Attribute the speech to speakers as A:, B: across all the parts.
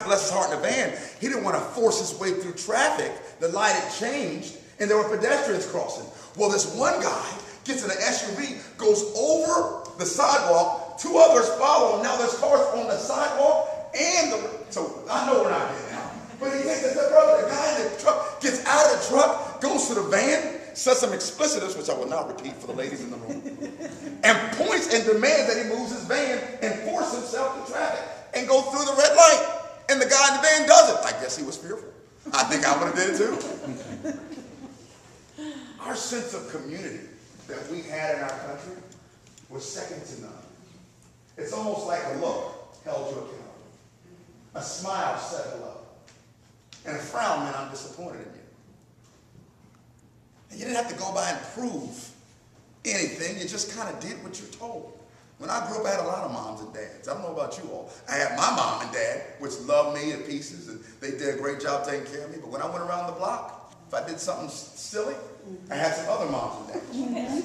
A: Bless his heart, in the van, he didn't want to force his way through traffic. The light had changed, and there were pedestrians crossing. Well, this one guy gets in an SUV, goes over the sidewalk, two others follow him. Now there's cars on the sidewalk and so I know we're not getting out. But he takes the guy in the truck gets out of the truck, goes to the van, says some explicitives, which I will not repeat for the ladies in the room, and points and demands that he moves his van and force himself to traffic and go through the red light. And the guy in the van does it. I guess he was fearful. I think I would have did it too. Our sense of community that we had in our country was second to none. It's almost like a look held you accountable. A smile said hello. And a frown meant I'm disappointed in you. And you didn't have to go by and prove anything. You just kind of did what you're told. When I grew up, I had a lot of moms and dads. I don't know about you all. I had my mom and dad, which loved me to pieces, and they did a great job taking care of me. But when I went around the block, if I did something silly, I had some other moms and dads.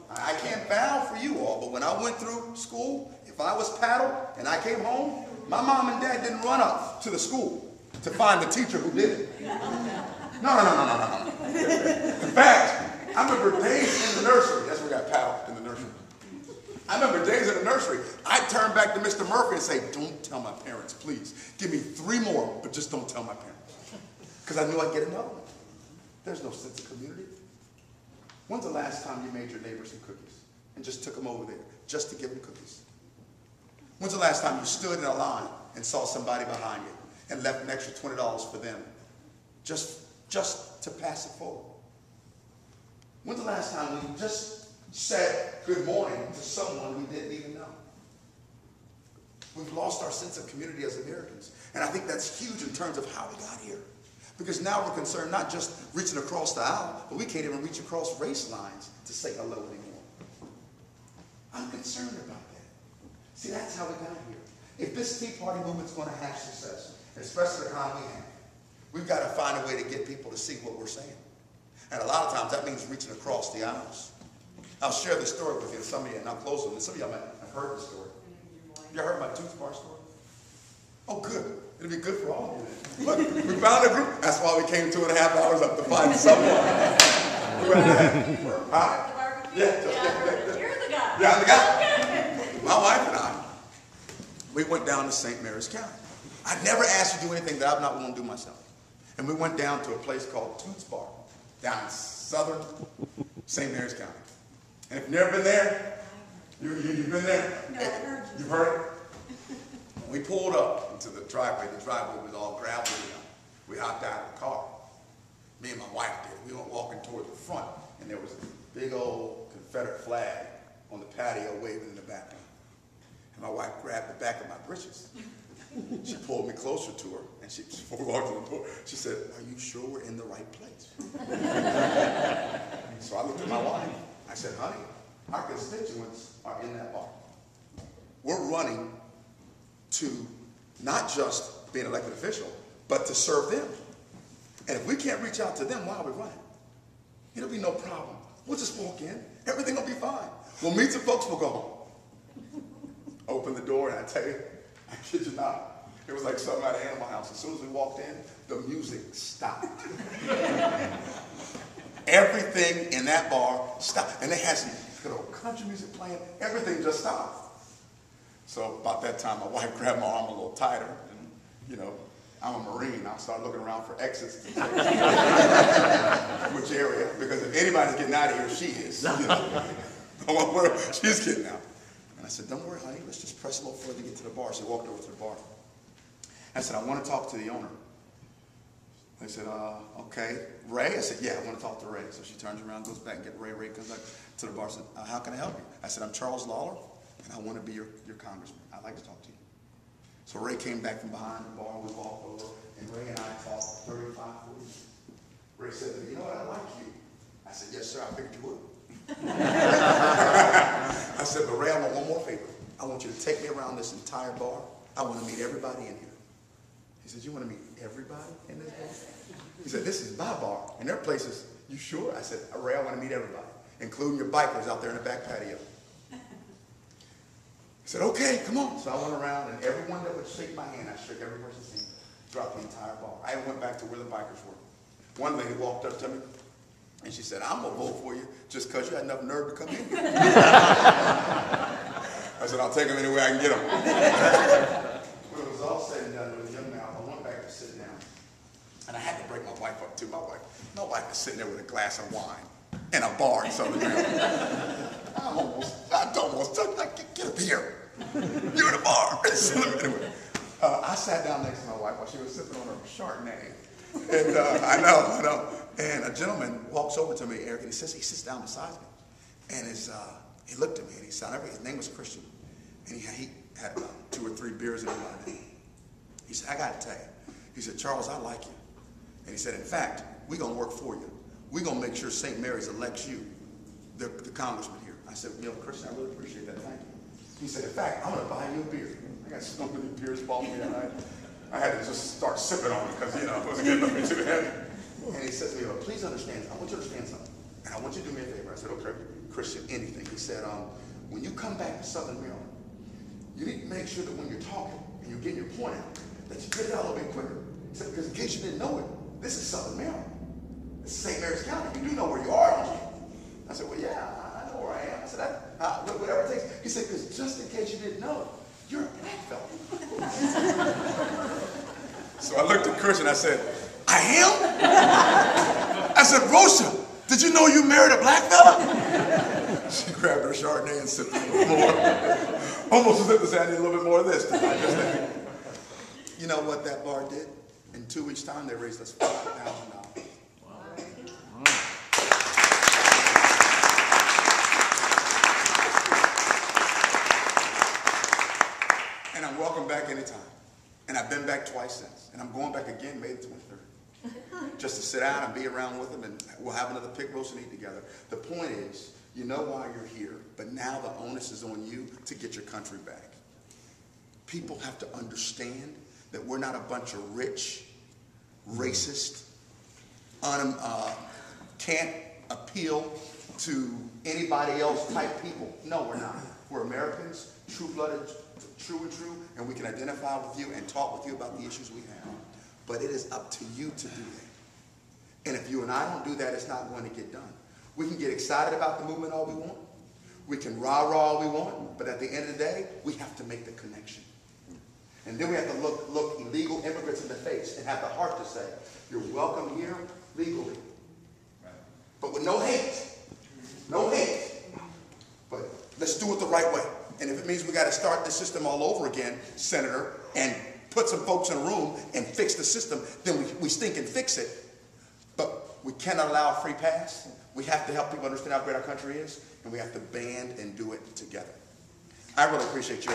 A: I can't vow for you all, but when I went through school, if I was paddled and I came home, my mom and dad didn't run up to the school to find the teacher who did it. No. In fact, I remember days in the nursery. That's where we got paddled, in the nursery. I remember days in the nursery, I'd turn back to Mr. Murphy and say, don't tell my parents, please. Give me 3 more, but just don't tell my parents. Because I knew I'd get another one. There's no sense of community. When's the last time you made your neighbor some cookies and just took them over there just to give them cookies? When's the last time you stood in a line and saw somebody behind you and left an extra $20 for them just to pass it forward? When's the last time we just said good morning to someone we didn't even know? We've lost our sense of community as Americans. And I think that's huge in terms of how we got here. Because now we're concerned not just reaching across the aisle, but we can't even reach across race lines to say hello anymore. I'm concerned about that. See, that's how we got here. If this Tea Party movement's going to have success, especially the kind we have, we've got to find a way to get people to see what we're saying. And a lot of times that means reaching across the aisles. I'll share this story with you, and some of you, and I'll close with it. Some of y'all might have heard the story. You heard my tooth bar story? Oh, good. It'll be good for all of you. Look, we found a group. That's why we came 2.5 hours up to find someone. Huh? Yeah.
B: You're the guy.
A: Yeah, I'm the guy. My wife and I, we went down to St. Mary's County. I never asked you to do anything that I'm not willing to do myself. And we went down to a place called Toots Bar, down in southern St. Mary's County. And if you've never been there, you've been there?
B: No, I've heard you.
A: You've heard it? We pulled up into the driveway. The driveway was all gravel. We hopped out of the car. Me and my wife did. We were walking toward the front, and there was a big old Confederate flag on the patio waving in the background. And my wife grabbed the back of my britches. She pulled me closer to her, and before we walked to the door, she said, "Are you sure we're in the right place?" So I looked at my wife. I said, "Honey, our constituents are in that bar. We're running to not just be an elected official, but to serve them. And if we can't reach out to them, why are we running? It'll be no problem. We'll just walk in. Everything will be fine. We'll meet some folks, we'll go home." Open the door, and I tell you, I kid you not, it was like something out of Animal House. As soon as we walked in, the music stopped. Everything in that bar stopped. And they had some good old country music playing. Everything just stopped. So about that time, my wife grabbed my arm a little tighter. And, you know, I'm a Marine. I'll start looking around for exits to take which area. Because if anybody's getting out of here, she is. You know? She's getting out. And I said, "Don't worry, honey. Let's just press a little further to get to the bar." So we walked over to the bar. I said, "I want to talk to the owner." They said, "Okay. Ray?" I said, "Yeah, I want to talk to Ray." So she turns around, goes back and gets Ray. Ray comes back to the bar and said, "How can I help you?" I said, "I'm Charles Lollar, and I want to be your congressman. I'd like to talk to you." So Ray came back from behind the bar. We walked over, and Ray and I talked 35, 40 minutes. Ray said to me, "You know what? I like you." I said, "Yes, sir. I figured you would." I said, "But Ray, I want one more favor. I want you to take me around this entire bar. I want to meet everybody in here." He said, "You want to meet everybody in this bar?" He said, "This is my bar, and there are places." "You sure?" I said, "Ray, I want to meet everybody, including your bikers out there in the back patio." He said, okay, come on. So I went around, and everyone that would shake my hand, I shook every person's hand throughout the entire bar. I went back to where the bikers were. One lady walked up to me, and she said, I'm going to vote for you just because you had enough nerve to come in here. I said, I'll take them any way I can get them. When it was all said and done, there was a young man. I went back to sit down, and I had to break my wife up, too. My wife was sitting there with a glass of wine in a bar in Southern Maryland. I almost took, like, get up here. You're in a bar. Anyway, I sat down next to my wife while she was sipping on her Chardonnay. And I know. And a gentleman walks over to me, Eric, and he sits down beside me. And he looked at me, and his name was Christian. And he had about 2 or 3 beers in his mind. He said, I got to tell you. He said, Charles, I like you. And he said, in fact, we're going to work for you. We're going to make sure St. Mary's elects you, the congressman here. I said, Christian, I really appreciate that. Thank you. He said, in fact, I'm going to buy you a beer. I got so many beers bought me that night. I had to just start sipping on it because, it wasn't getting nothing too heavy. And he said to me, please understand, I want you to understand something. And I want you to do me a favor. I said, okay, Christian, anything. He said, when you come back to Southern Maryland, you need to make sure that when you're talking and you're getting your point out, that you get it out a little bit quicker. He said, because in case you didn't know it, this is Southern Maryland. This is St. Mary's County. You do know where you are, don't you? I said, well, yeah, I know where I am. I said, whatever it takes. He said, because just in case you didn't know, you're a black fella. So I looked at Christian, I said, I am? I said, Rosa, did you know you married a black fella? She grabbed her Chardonnay and sipped a little more. Almost as if to say, I need a little bit more of this tonight. You know what that bar did? In 2 weeks' time, they raised us $5,000. And I'm welcome back anytime. And I've been back twice since. And I'm going back again May the 23rd. Just to sit down and be around with them, and we'll have another pig roast and eat together. The point is, you know why you're here, but now the onus is on you to get your country back. People have to understand that we're not a bunch of rich, racist, can't appeal to anybody else type people. No, we're not. We're Americans, true-blooded, true and true, and we can identify with you and talk with you about the issues we have. But it is up to you to do that. And if you and I don't do that, it's not going to get done. We can get excited about the movement all we want. We can rah-rah all we want, but at the end of the day, we have to make the connection. And then we have to look illegal immigrants in the face and have the heart to say, you're welcome here legally. But with no hate. No hate. But let's do it the right way. And if it means we got to start the system all over again, Senator, and put some folks in a room and fix the system, then we stink and fix it. But we cannot allow a free pass. We have to help people understand how great our country is, and we have to band and do it together. I really appreciate you.